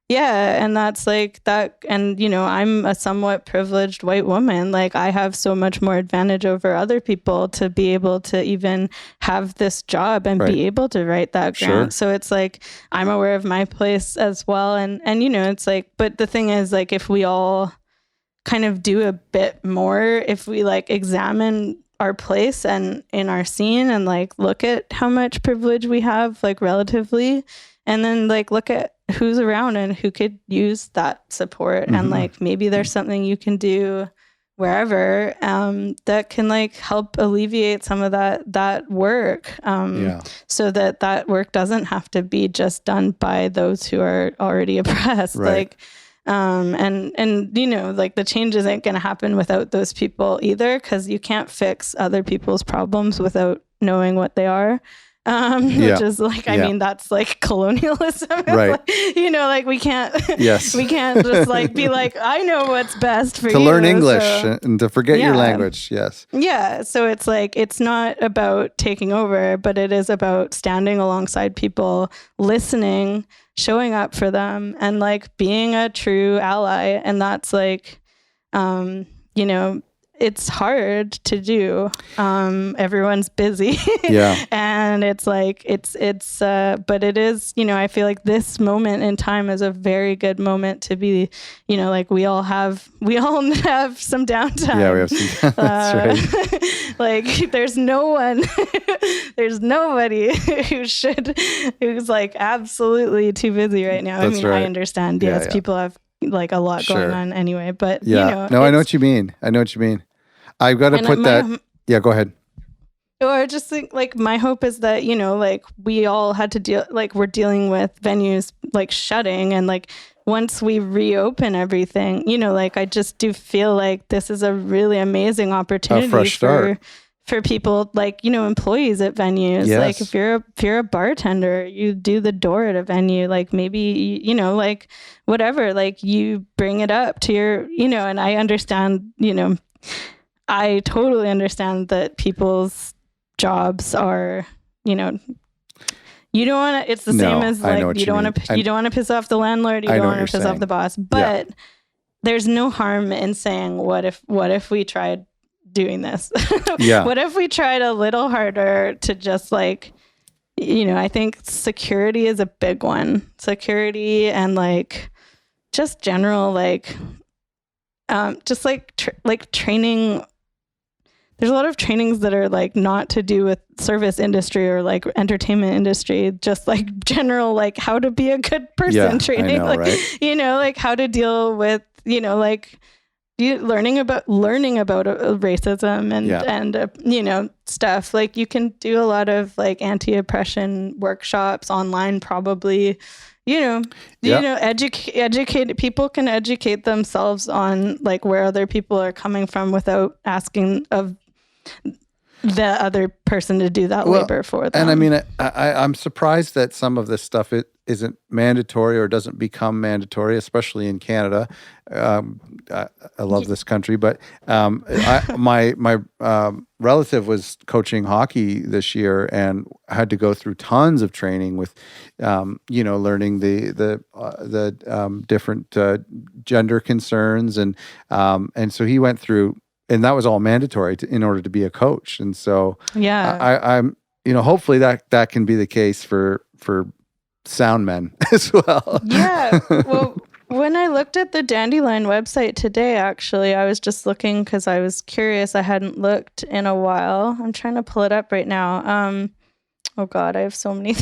S2: And that's like that. And, you know, I'm a somewhat privileged white woman. Like I have so much more advantage over other people to be able to even have this job and be able to write that grant. So it's like, I'm aware of my place as well. And, you know, it's like, but the thing is like, if we all kind of do a bit more, if we like examine our place and in our scene and like look at how much privilege we have like relatively, and then like look at who's around and who could use that support, and like maybe there's something you can do wherever that can like help alleviate some of that work, so that work doesn't have to be just done by those who are already oppressed. Like and you know, like the change isn't going to happen without those people either, because you can't fix other people's problems without knowing what they are. Which is like, I mean, that's like colonialism, like, you know, like we can't, we can't just like be like, I know what's best for you.
S1: To learn English and to forget your language. Yeah.
S2: So it's like, it's not about taking over, but it is about standing alongside people, listening, showing up for them, and like being a true ally. And that's like, you know, it's hard to do. Everyone's busy. And it's like, but it is, you know, I feel like this moment in time is a very good moment to be, you know, like we all have some downtime.
S1: Yeah, we have some. That's right.
S2: Like there's nobody who's like absolutely too busy right now.
S1: That's
S2: I understand. Yes, people have like a lot going on anyway, but you know,
S1: no, I know what you mean. I've got to put that. Yeah, go ahead.
S2: Or I just think like my hope is that, you know, like we all had to deal, like we're dealing with venues like shutting, and like once we reopen everything, you know, like I just do feel like this is a really amazing opportunity for people, like, you know, employees at venues. Like if you're a bartender, you do the door at a venue, like maybe, you know, like whatever, like you bring it up to your, you know, and I understand, you know, I totally understand that people's jobs are, you know, you don't want to, it's the same as like, you don't want to piss off the landlord, you don't want to piss off the boss, but there's no harm in saying, what if we tried doing this? What if we tried a little harder to just like, you know, I think security is a big one. Security and like just general, like, just like training. There's a lot of trainings that are like not to do with service industry or like entertainment industry, just like general, like how to be a good person training,
S1: I know,
S2: like, you know, like how to deal with, you know, like learning about racism and stuff. Like you can do a lot of like anti-oppression workshops online, probably. Educate people can educate themselves on like where other people are coming from without asking of the other person to do that labor for them.
S1: And I mean, I'm surprised that some of this stuff isn't mandatory or doesn't become mandatory, especially in Canada. I love this country, but my relative was coaching hockey this year and had to go through tons of training with, learning the different gender concerns, and so he went through. And that was all mandatory in order to be a coach. And so I'm hopefully that can be the case for sound men as well.
S2: Yeah. Well, when I looked at the Dandelion website today, actually, I was just looking because I was curious. I hadn't looked in a while. I'm trying to pull it up right now. Oh God, I have so many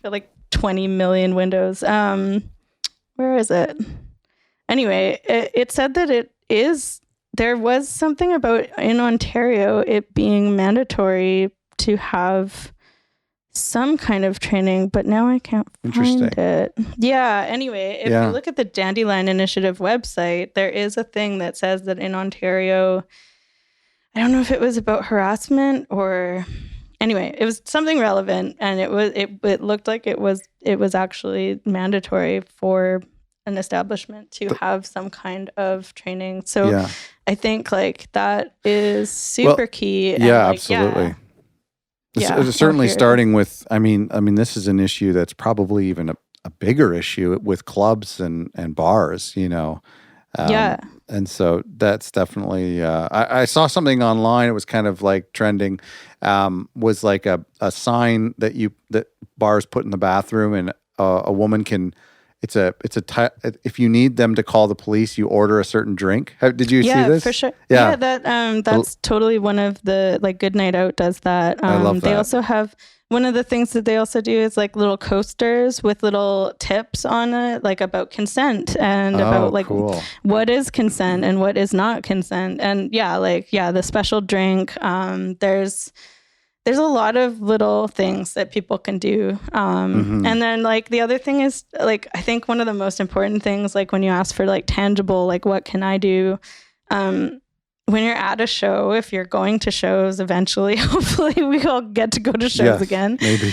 S2: like 20 million windows. Where is it? Anyway, it said that there was something about in Ontario it being mandatory to have some kind of training, but now I can't find it. Yeah. Anyway, if you look at the Dandelion Initiative website, there is a thing that says that in Ontario, I don't know if it was about harassment or anyway, it was something relevant, and it looked like it was actually mandatory for an establishment to have some kind of training. So I think like that is super key. And
S1: absolutely. Certainly starting with, I mean, this is an issue that's probably even a bigger issue with clubs and bars, And so that's definitely, I saw something online. It was kind of like trending, was like a sign that bars put in the bathroom, and a woman can, if you need them to call the police, you order a certain drink. Did you see this?
S2: For sure. Yeah, that's totally one of the, like, Good Night Out does that.
S1: I love that.
S2: They also have, one of the things that they also do is like little coasters with little tips on it, like about consent and about like what is consent and what is not consent. And the special drink. There's a lot of little things that people can do. And then like the other thing is like, I think one of the most important things, like when you ask for like tangible, like what can I do? When you're at a show, if you're going to shows eventually, hopefully we all get to go to shows again.
S1: Maybe.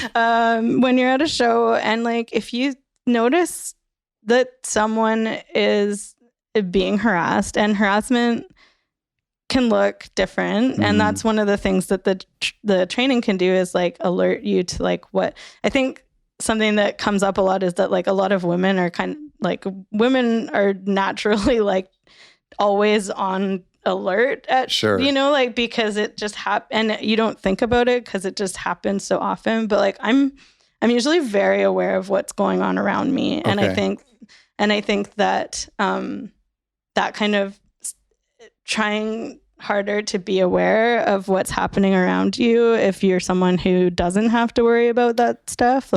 S2: When you're at a show and like, if you notice that someone is being harassed, and harassment can look different. And that's one of the things that the training can do is like alert you to like what I think something that comes up a lot is that like a lot of women are women are naturally like always on alert at, like, because it just happens and you don't think about it because it just happens so often. But like, I'm usually very aware of what's going on around me. And I think that, that kind of trying harder to be aware of what's happening around you if you're someone who doesn't have to worry about that stuff.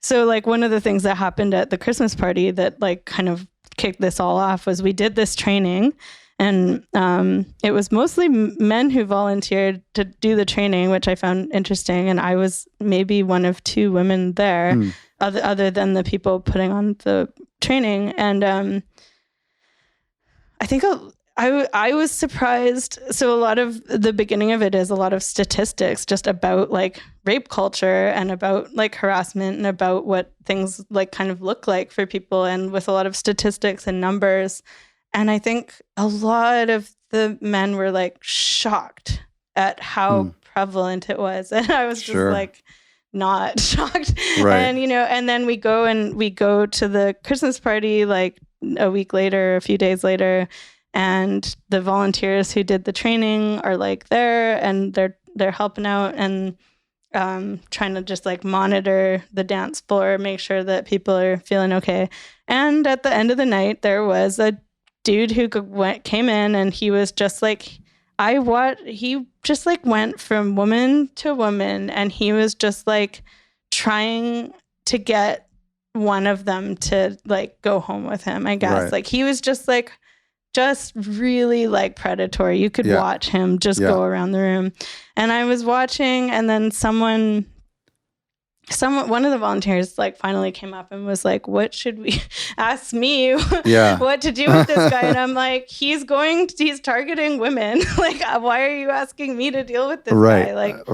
S2: So like one of the things that happened at the Christmas party that like kind of kicked this all off was we did this training, and it was mostly men who volunteered to do the training, which I found interesting. And I was maybe one of two women there, other than the people putting on the training. And I think I was surprised. So a lot of the beginning of it is a lot of statistics just about like rape culture and about like harassment and about what things like kind of look like for people, and with a lot of statistics and numbers. And I think a lot of the men were like shocked at how prevalent it was. And I was just like not shocked.
S1: Right.
S2: And, and then we go to the Christmas party like a week later, a few days later. And the volunteers who did the training are like there, and they're helping out and trying to just like monitor the dance floor, make sure that people are feeling okay. And at the end of the night, there was a dude who came in, and he was just like, he just like went from woman to woman, and he was just like trying to get one of them to like go home with him, I guess. Right. Like he was just like just really like predatory. You could watch him just go around the room. And I was watching, and then one of the volunteers like finally came up and was like, what should we ask me what to do with this guy? And I'm like, he's targeting women. Like, why are you asking me to deal with this guy? Like,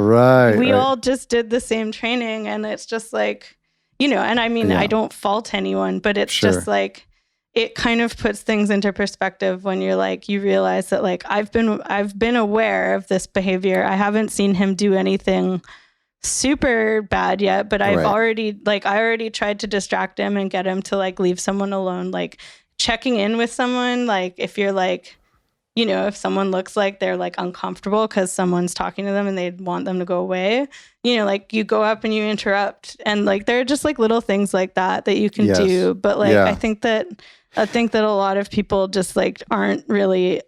S2: we all just did the same training, and it's just like, and I mean, I don't fault anyone, but it's just like, it kind of puts things into perspective when you're like, you realize that like, I've been aware of this behavior. I haven't seen him do anything super bad yet, but I already tried to distract him and get him to like leave someone alone. Like, checking in with someone, like if you're like, if someone looks like they're like uncomfortable because someone's talking to them and they want them to go away, like you go up and you interrupt, and like there are just like little things like that you can do. But like I think that a lot of people just like aren't really,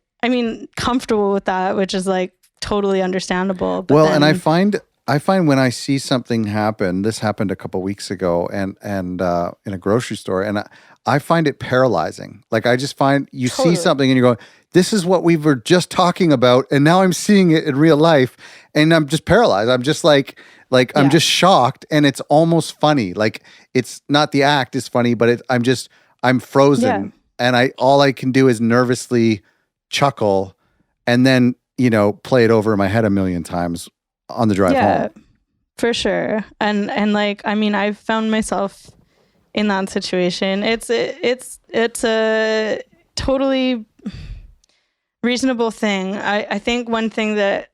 S2: comfortable with that, which is like totally understandable. But
S1: and I find when I see something happen, this happened a couple weeks ago, and in a grocery store, and I find it paralyzing. Like, I just find you see something and you're going, this is what we were just talking about, and now I'm seeing it in real life, and I'm just paralyzed. I'm just like I'm just shocked, and it's almost funny. Like, it's not the act is funny, but I'm frozen, and all I can do is nervously chuckle, and then play it over in my head a million times on the drive home.
S2: For sure. And like, I've found myself in that situation. It's a totally reasonable thing. I think one thing that,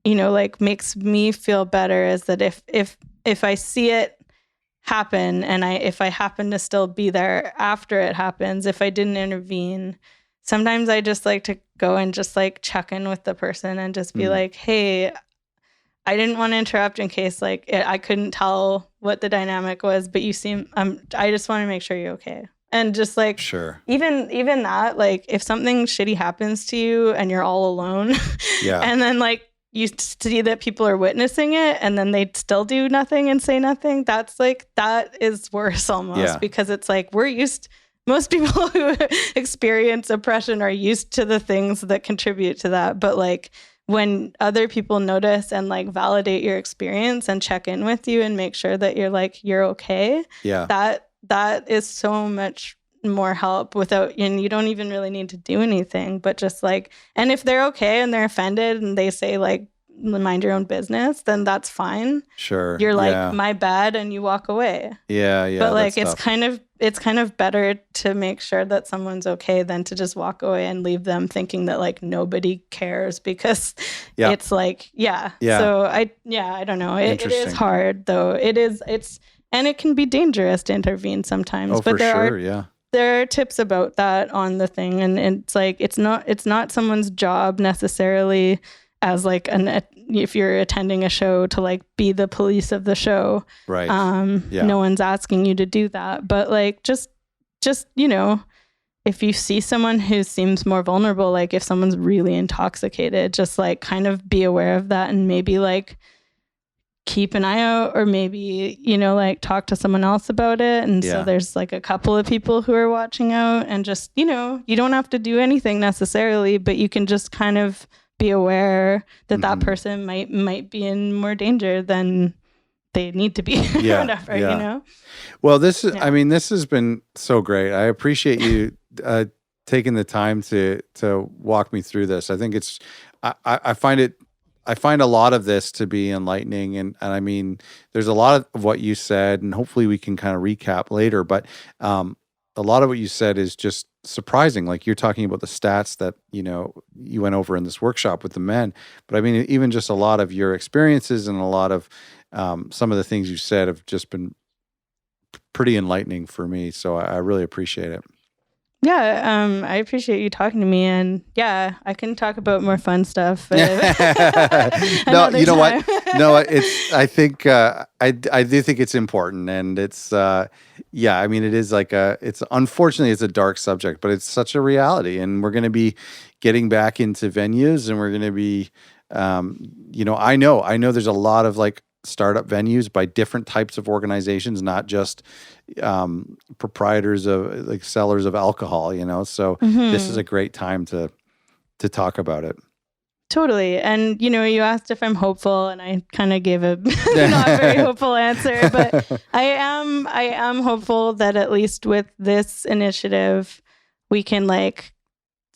S2: like makes me feel better is that if I see it happen, and if I happen to still be there after it happens, if I didn't intervene, sometimes I just like to go and just like check in with the person and just be like, hey, I didn't want to interrupt in case like I couldn't tell what the dynamic was, but you seem, I just want to make sure you're okay. And just like, even that, like if something shitty happens to you and you're all alone and then like you see that people are witnessing it and then they still do nothing and say nothing, that's like, that is worse almost because it's like, most people who experience oppression are used to the things that contribute to that. But like, when other people notice and like validate your experience and check in with you and make sure that you're okay, that is so much more help and you don't even really need to do anything, but just like, and if they're okay and they're offended and they say like, mind your own business, then that's fine.
S1: Sure.
S2: You're like, my bad, and you walk away.
S1: Yeah.
S2: But like, it's kind of better to make sure that someone's okay than to just walk away and leave them thinking that like nobody cares, because it's like, So I don't know. It is hard though. And it can be dangerous to intervene sometimes. But there are tips about that on the thing. And it's like, it's not someone's job necessarily as like if you're attending a show to like be the police of the show. Right. No one's asking you to do that. But like, just, if you see someone who seems more vulnerable, like if someone's really intoxicated, just like kind of be aware of that and maybe like keep an eye out, or maybe, like talk to someone else about it. And so there's like a couple of people who are watching out, and just, you don't have to do anything necessarily, but you can just kind of be aware that that person might be in more danger than they need to be. Or whatever.
S1: Well, this has been so great. I appreciate you taking the time to walk me through this. I think I find a lot of this to be enlightening, and I mean, there's a lot of what you said, and hopefully we can kind of recap later, but a lot of what you said is just surprising. Like, you're talking about the stats that, you went over in this workshop with the men, but I mean, even just a lot of your experiences and a lot of some of the things you said have just been pretty enlightening for me. So I really appreciate it.
S2: Yeah, I appreciate you talking to me, and I can talk about more fun stuff.
S1: No, you know what? No, I think I do think it's important, and it's I mean, it is like unfortunately it's a dark subject, but it's such a reality, and we're going to be getting back into venues, and we're going to be, I know there's a lot of like startup venues by different types of organizations, not just proprietors of like sellers of alcohol, you know? So this is a great time to talk about it.
S2: Totally. And, you know, you asked if I'm hopeful, and I kind of gave a not very hopeful answer, but I am hopeful that at least with this initiative, we can like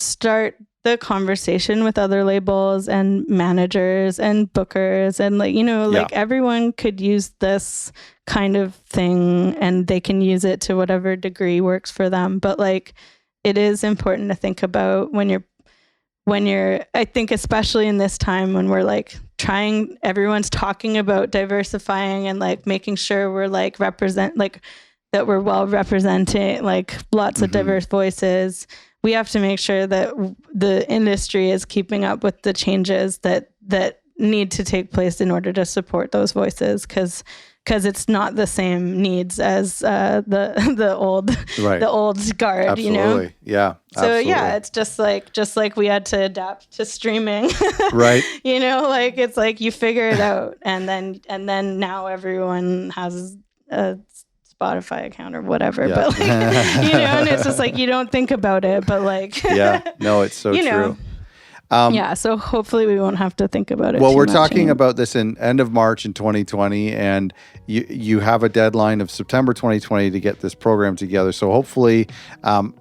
S2: start the conversation with other labels and managers and bookers, and like, you know, like everyone could use this kind of thing and they can use it to whatever degree works for them. But like, it is important to think about when you're, I think especially in this time when we're like everyone's talking about diversifying and like making sure we're like that we're well representing like lots of diverse voices. We have to make sure that the industry is keeping up with the changes that need to take place in order to support those voices, because it's not the same needs as the old guard.
S1: Absolutely.
S2: You know?
S1: Yeah.
S2: So
S1: absolutely.
S2: yeah, it's just like we had to adapt to streaming.
S1: Right.
S2: You know, like it's like you figure it out, and then now everyone has a Spotify account or whatever, but like, you know, and it's just like you don't think about it, but like
S1: no, it's so true.
S2: So hopefully we won't have to think about it.
S1: Well, we're talking about this in end of March in 2020, and you have a deadline of September 2020 to get this program together. So hopefully,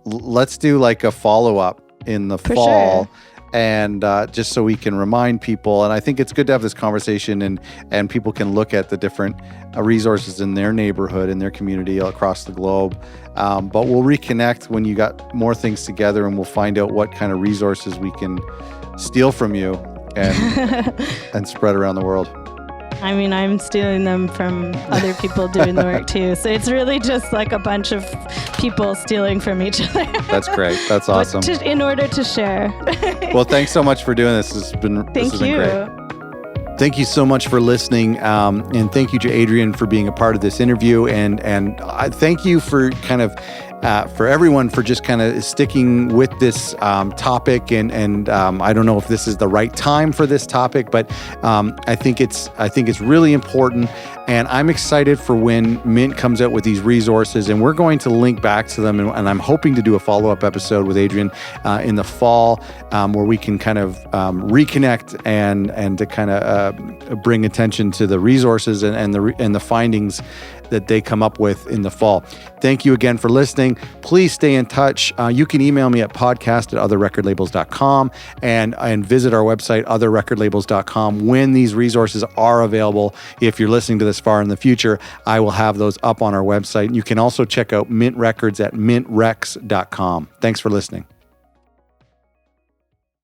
S1: let's do like a follow-up in the fall. Sure. And just so we can remind people, and I think it's good to have this conversation, and people can look at the different resources in their neighborhood, in their community across the globe. But we'll reconnect when you got more things together, and we'll find out what kind of resources we can steal from you and spread around the world.
S2: I mean, I'm stealing them from other people doing the work too. So it's really just like a bunch of people stealing from each other.
S1: That's great. That's awesome.
S2: In order to share.
S1: Well, thanks so much for doing this. This has been great. Thank you so much for listening. And thank you to Adrian for being a part of this interview. And I thank you for kind of for everyone for just kind of sticking with this topic. And I don't know if this is the right time for this topic, but I think it's really important. And I'm excited for when Mint comes out with these resources, and we're going to link back to them. And I'm hoping to do a follow-up episode with Adrian in the fall, where we can kind of reconnect and to kind of bring attention to the resources and the findings that they come up with in the fall. Thank you again for listening. Please stay in touch. You can email me at podcast@otherrecordlabels.com and visit our website, otherrecordlabels.com, when these resources are available. If you're listening to this far in the future, I will have those up on our website. You can also check out Mint Records at mintrex.com. Thanks for listening.